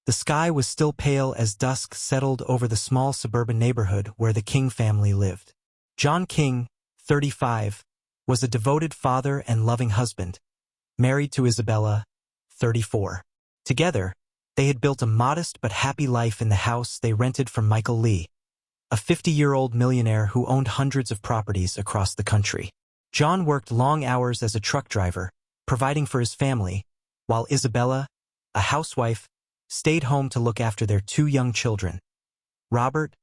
The sky was still pale as dusk settled over the small suburban neighborhood where the King family lived. John King, 35, was a devoted father and loving husband, married to Isabella, 34. Together, they had built a modest but happy life in the house they rented from Michael Lee, a 50-year-old millionaire who owned hundreds of properties across the country. John worked long hours as a truck driver, providing for his family, while Isabella, a housewife, stayed home to look after their two young children, Robert,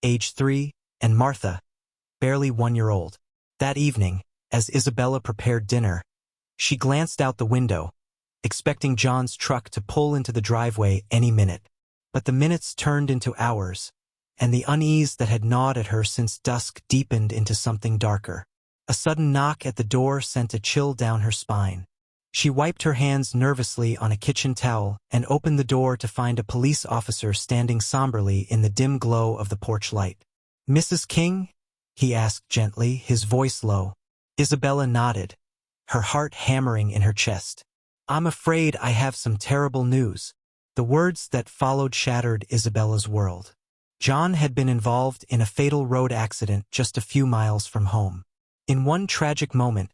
age 3, and Martha, barely 1-year-old. That evening, as Isabella prepared dinner, she glanced out the window, expecting John's truck to pull into the driveway any minute. But the minutes turned into hours, and the unease that had gnawed at her since dusk deepened into something darker. A sudden knock at the door sent a chill down her spine. She wiped her hands nervously on a kitchen towel and opened the door to find a police officer standing somberly in the dim glow of the porch light. "Mrs. King?" he asked gently, his voice low. Isabella nodded, her heart hammering in her chest. "I'm afraid I have some terrible news." The words that followed shattered Isabella's world. John had been involved in a fatal road accident just a few miles from home. In one tragic moment,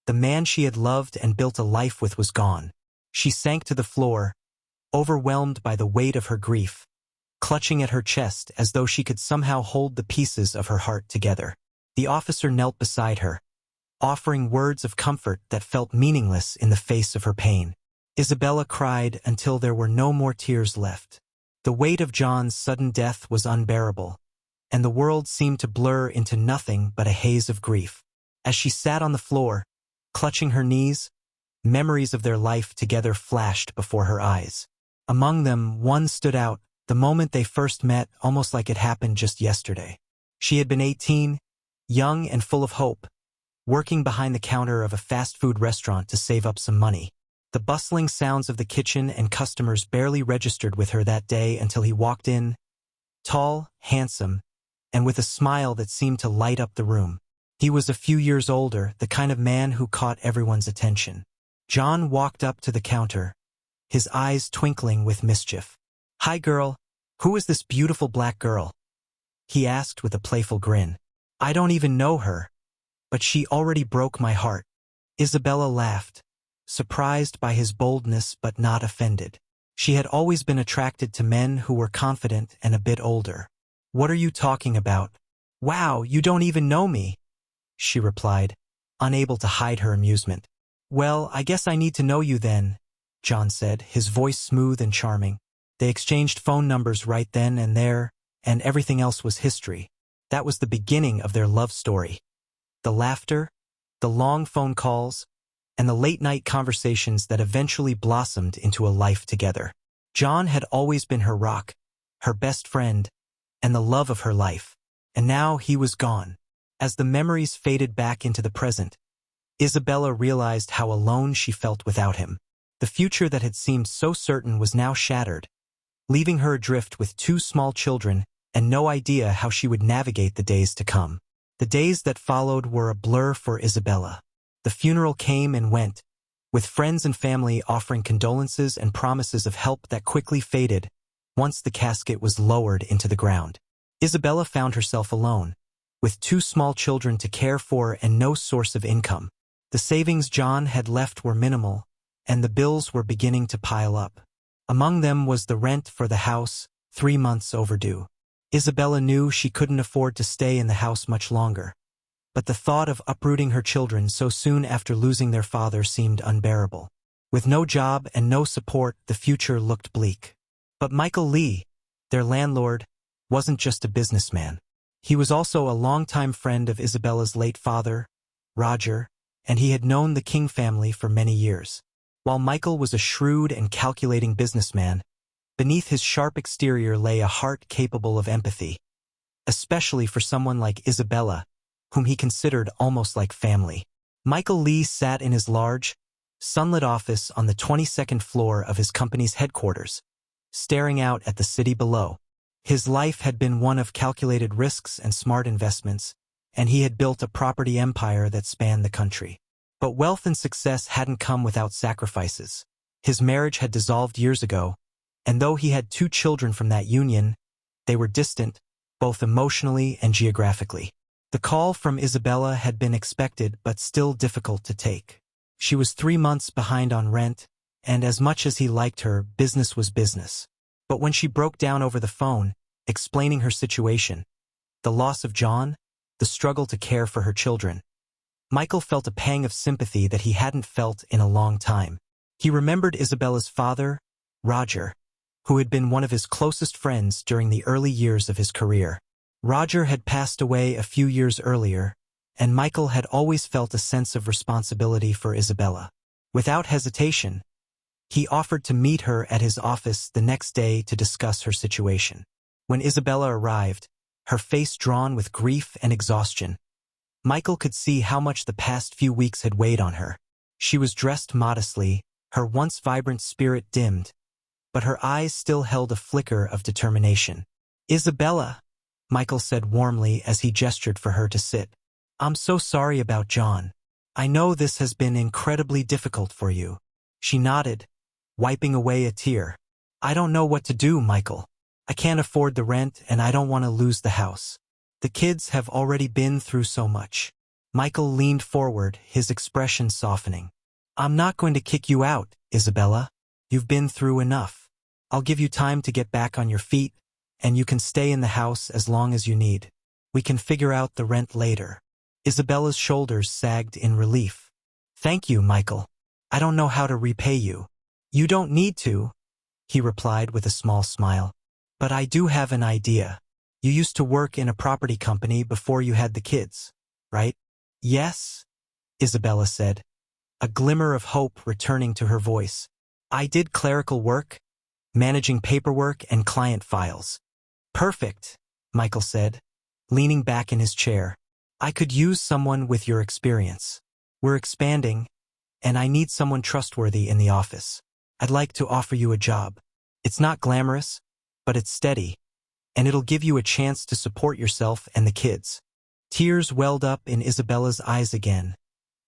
the man she had loved and built a life with was gone. She sank to the floor, overwhelmed by the weight of her grief, clutching at her chest as though she could somehow hold the pieces of her heart together. The officer knelt beside her, offering words of comfort that felt meaningless in the face of her pain. Isabella cried until there were no more tears left. The weight of John's sudden death was unbearable, and the world seemed to blur into nothing but a haze of grief. As she sat on the floor, clutching her knees, memories of their life together flashed before her eyes. Among them, one stood out, the moment they first met, almost like it happened just yesterday. She had been 18, young and full of hope, working behind the counter of a fast food restaurant to save up some money. The bustling sounds of the kitchen and customers barely registered with her that day until he walked in, tall, handsome, and with a smile that seemed to light up the room. He was a few years older, the kind of man who caught everyone's attention. John walked up to the counter, his eyes twinkling with mischief. "Hi, girl. Who is this beautiful black girl?" he asked with a playful grin. "I don't even know her, but she already broke my heart." Isabella laughed, surprised by his boldness but not offended. She had always been attracted to men who were confident and a bit older. "What are you talking about? Wow, you don't even know me," she replied, unable to hide her amusement. "Well, I guess I need to know you then," John said, his voice smooth and charming. They exchanged phone numbers right then and there, and everything else was history. That was the beginning of their love story. The laughter, the long phone calls, and the late-night conversations that eventually blossomed into a life together. John had always been her rock, her best friend, and the love of her life. And now he was gone. As the memories faded back into the present, Isabella realized how alone she felt without him. The future that had seemed so certain was now shattered, leaving her adrift with 2 small children and no idea how she would navigate the days to come. The days that followed were a blur for Isabella. The funeral came and went, with friends and family offering condolences and promises of help that quickly faded once the casket was lowered into the ground. Isabella found herself alone, with 2 small children to care for and no source of income. The savings John had left were minimal, and the bills were beginning to pile up. Among them was the rent for the house, 3 months overdue. Isabella knew she couldn't afford to stay in the house much longer, but the thought of uprooting her children so soon after losing their father seemed unbearable. With no job and no support, the future looked bleak. But Michael Lee, their landlord, wasn't just a businessman. He was also a longtime friend of Isabella's late father, Roger, and he had known the King family for many years. While Michael was a shrewd and calculating businessman, beneath his sharp exterior lay a heart capable of empathy, especially for someone like Isabella, whom he considered almost like family. Michael Lee sat in his large, sunlit office on the 22nd floor of his company's headquarters, staring out at the city below. His life had been one of calculated risks and smart investments, and he had built a property empire that spanned the country. But wealth and success hadn't come without sacrifices. His marriage had dissolved years ago, And though he had 2 children from that union, they were distant, both emotionally and geographically. The call from Isabella had been expected but still difficult to take. She was 3 months behind on rent, and as much as he liked her, business was business. But when she broke down over the phone, explaining her situation, the loss of John, the struggle to care for her children, Michael felt a pang of sympathy that he hadn't felt in a long time. He remembered Isabella's father, Roger, who had been one of his closest friends during the early years of his career. Roger had passed away a few years earlier, and Michael had always felt a sense of responsibility for Isabella. Without hesitation, he offered to meet her at his office the next day to discuss her situation. When Isabella arrived, her face drawn with grief and exhaustion, Michael could see how much the past few weeks had weighed on her. She was dressed modestly, her once vibrant spirit dimmed, but her eyes still held a flicker of determination. "Isabella," Michael said warmly as he gestured for her to sit. "I'm so sorry about John. I know this has been incredibly difficult for you." She nodded, wiping away a tear. "I don't know what to do, Michael. I can't afford the rent and I don't want to lose the house. The kids have already been through so much." Michael leaned forward, his expression softening. "I'm not going to kick you out, Isabella. You've been through enough. I'll give you time to get back on your feet, and you can stay in the house as long as you need. We can figure out the rent later." Isabella's shoulders sagged in relief. "Thank you, Michael. I don't know how to repay you." "You don't need to," he replied with a small smile. "But I do have an idea. You used to work in a property company before you had the kids, right?" "Yes," Isabella said, a glimmer of hope returning to her voice. "I did clerical work, managing paperwork and client files." "Perfect," Michael said, leaning back in his chair. "I could use someone with your experience. We're expanding, and I need someone trustworthy in the office. I'd like to offer you a job. It's not glamorous, but it's steady, and it'll give you a chance to support yourself and the kids." Tears welled up in Isabella's eyes again,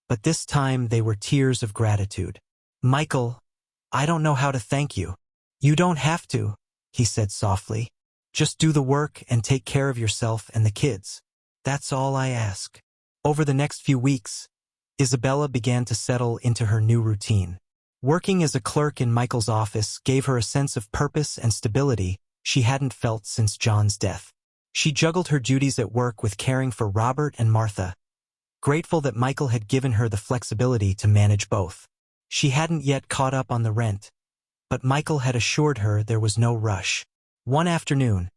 but this time they were tears of gratitude. "Michael, I don't know how to thank you." "You don't have to," he said softly. "Just do the work and take care of yourself and the kids. That's all I ask." Over the next few weeks, Isabella began to settle into her new routine. Working as a clerk in Michael's office gave her a sense of purpose and stability she hadn't felt since John's death. She juggled her duties at work with caring for Robert and Martha, grateful that Michael had given her the flexibility to manage both. She hadn't yet caught up on the rent, but Michael had assured her there was no rush. One afternoon,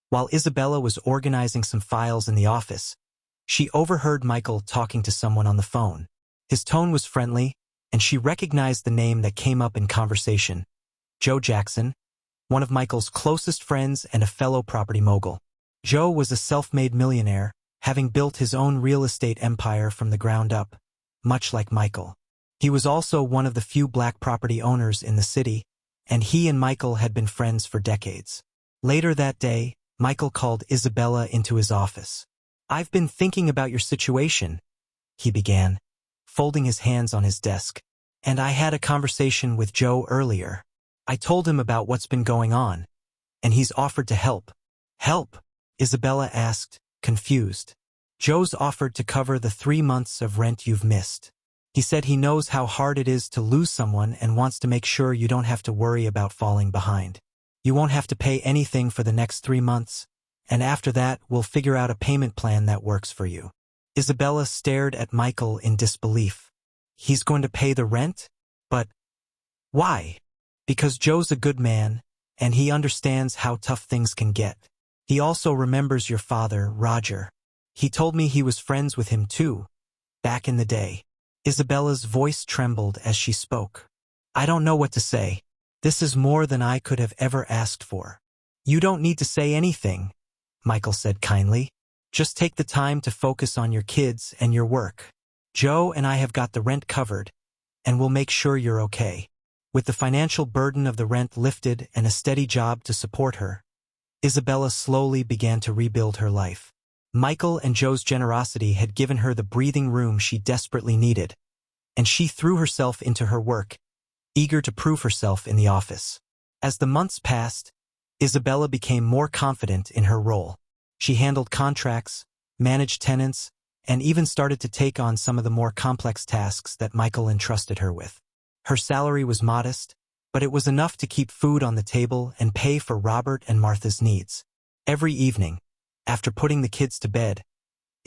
while Isabella was organizing some files in the office, she overheard Michael talking to someone on the phone. His tone was friendly, and she recognized the name that came up in conversation: Joe Jackson, one of Michael's closest friends and a fellow property mogul. Joe was a self-made millionaire, having built his own real estate empire from the ground up, much like Michael. He was also one of the few black property owners in the city, and he and Michael had been friends for decades. Later that day, Michael called Isabella into his office. "I've been thinking about your situation," he began, folding his hands on his desk. "And I had a conversation with Joe earlier. I told him about what's been going on, and he's offered to help." "Help?" Isabella asked, confused. "Joe's offered to cover the 3 months of rent you've missed. He said he knows how hard it is to lose someone and wants to make sure you don't have to worry about falling behind. You won't have to pay anything for the next 3 months, and after that we'll figure out a payment plan that works for you." Isabella stared at Michael in disbelief. "He's going to pay the rent? But why?" "Because Joe's a good man, and he understands how tough things can get. He also remembers your father, Roger. He told me he was friends with him too, back in the day." Isabella's voice trembled as she spoke. "I don't know what to say. This is more than I could have ever asked for." "You don't need to say anything," Michael said kindly. "Just take the time to focus on your kids and your work. Joe and I have got the rent covered, and we'll make sure you're okay." With the financial burden of the rent lifted and a steady job to support her, Isabella slowly began to rebuild her life. Michael and Joe's generosity had given her the breathing room she desperately needed, and she threw herself into her work, eager to prove herself in the office. As the months passed, Isabella became more confident in her role. She handled contracts, managed tenants, and even started to take on some of the more complex tasks that Michael entrusted her with. Her salary was modest, but it was enough to keep food on the table and pay for Robert and Martha's needs. Every evening, after putting the kids to bed,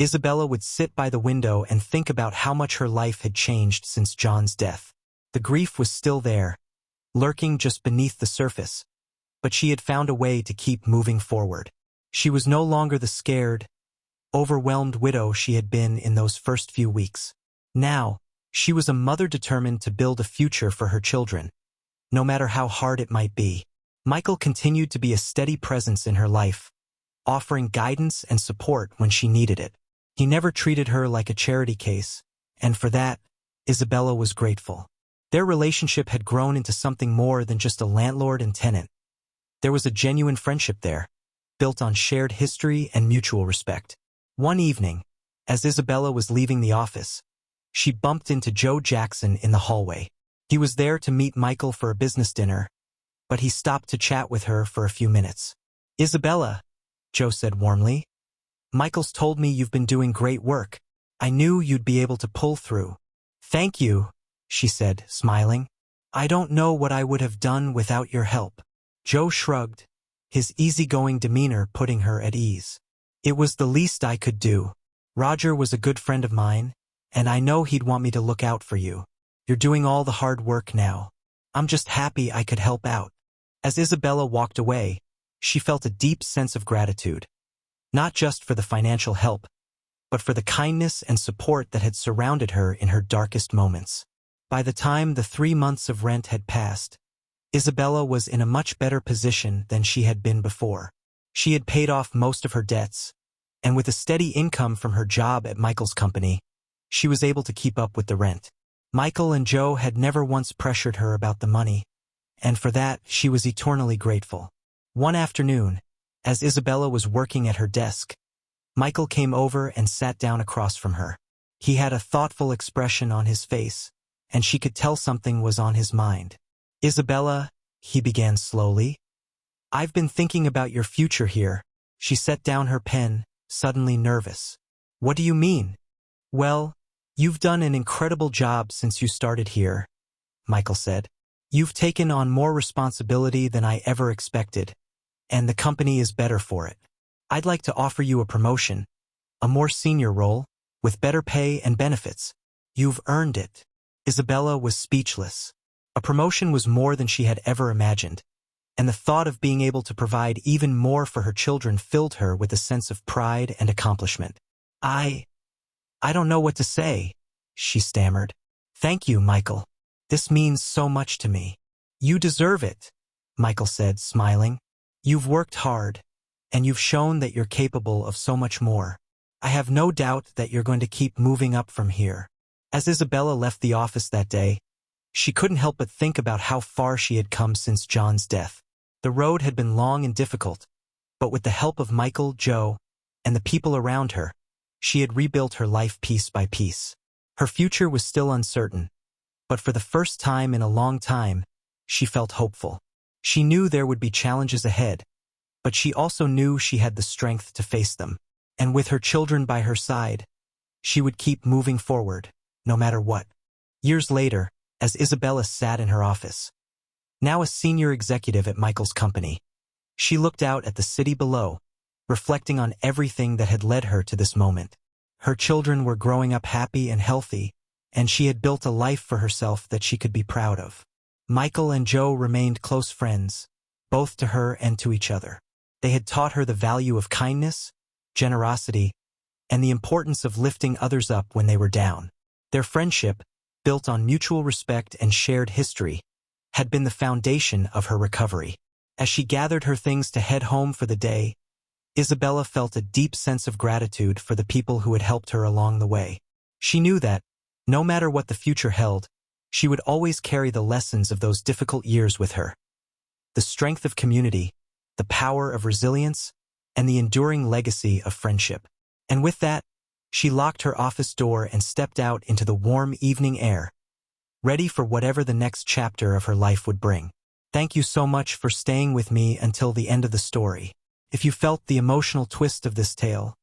Isabella would sit by the window and think about how much her life had changed since John's death. The grief was still there, lurking just beneath the surface, but she had found a way to keep moving forward. She was no longer the scared, overwhelmed widow she had been in those first few weeks. Now, she was a mother determined to build a future for her children, no matter how hard it might be. Michael continued to be a steady presence in her life, offering guidance and support when she needed it. He never treated her like a charity case, and for that, Isabella was grateful. Their relationship had grown into something more than just a landlord and tenant. There was a genuine friendship there, built on shared history and mutual respect. One evening, as Isabella was leaving the office, she bumped into Joe Jackson in the hallway. He was there to meet Michael for a business dinner, but he stopped to chat with her for a few minutes. "Isabella," Joe said warmly, "Michael's told me you've been doing great work. I knew you'd be able to pull through." "Thank you," she said, smiling. "I don't know what I would have done without your help." Joe shrugged, his easygoing demeanor putting her at ease. "It was the least I could do. Roger was a good friend of mine, and I know he'd want me to look out for you. You're doing all the hard work now. I'm just happy I could help out." As Isabella walked away, she felt a deep sense of gratitude, not just for the financial help, but for the kindness and support that had surrounded her in her darkest moments. By the time the 3 months of rent had passed, Isabella was in a much better position than she had been before. She had paid off most of her debts, and with a steady income from her job at Michael's company, she was able to keep up with the rent. Michael and Joe had never once pressured her about the money, and for that she was eternally grateful. One afternoon, as Isabella was working at her desk, Michael came over and sat down across from her. He had a thoughtful expression on his face, and she could tell something was on his mind. "Isabella," he began slowly, "I've been thinking about your future here." She set down her pen, suddenly nervous. "What do you mean?" "Well, you've done an incredible job since you started here," Michael said. "You've taken on more responsibility than I ever expected, and the company is better for it. I'd like to offer you a promotion, a more senior role, with better pay and benefits. You've earned it." Isabella was speechless. A promotion was more than she had ever imagined, and the thought of being able to provide even more for her children filled her with a sense of pride and accomplishment. I don't know what to say," she stammered. "Thank you, Michael. This means so much to me." "You deserve it," Michael said, smiling. "You've worked hard, and you've shown that you're capable of so much more. I have no doubt that you're going to keep moving up from here." As Isabella left the office that day, she couldn't help but think about how far she had come since John's death. The road had been long and difficult, but with the help of Michael, Joe, and the people around her, she had rebuilt her life piece by piece. Her future was still uncertain, but for the first time in a long time, she felt hopeful. She knew there would be challenges ahead, but she also knew she had the strength to face them. And with her children by her side, she would keep moving forward, no matter what. Years later, as Isabella sat in her office, now a senior executive at Michael's company, she looked out at the city below, reflecting on everything that had led her to this moment. Her children were growing up happy and healthy, and she had built a life for herself that she could be proud of. Michael and Joe remained close friends, both to her and to each other. They had taught her the value of kindness, generosity, and the importance of lifting others up when they were down. Their friendship, built on mutual respect and shared history, had been the foundation of her recovery. As she gathered her things to head home for the day, Isabella felt a deep sense of gratitude for the people who had helped her along the way. She knew that, no matter what the future held, she would always carry the lessons of those difficult years with her. The strength of community, the power of resilience, and the enduring legacy of friendship. And with that, she locked her office door and stepped out into the warm evening air, ready for whatever the next chapter of her life would bring. Thank you so much for staying with me until the end of the story. If you felt the emotional twist of this tale,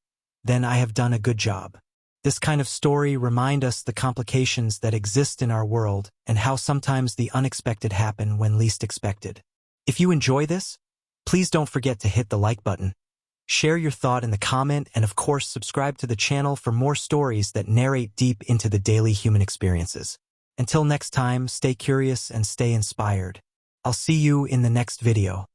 then I have done a good job. This kind of story reminds us the complications that exist in our world and how sometimes the unexpected happen when least expected. If you enjoy this, please don't forget to hit the like button, share your thought in the comment, and of course subscribe to the channel for more stories that narrate deep into the daily human experiences. Until next time, stay curious and stay inspired. I'll see you in the next video.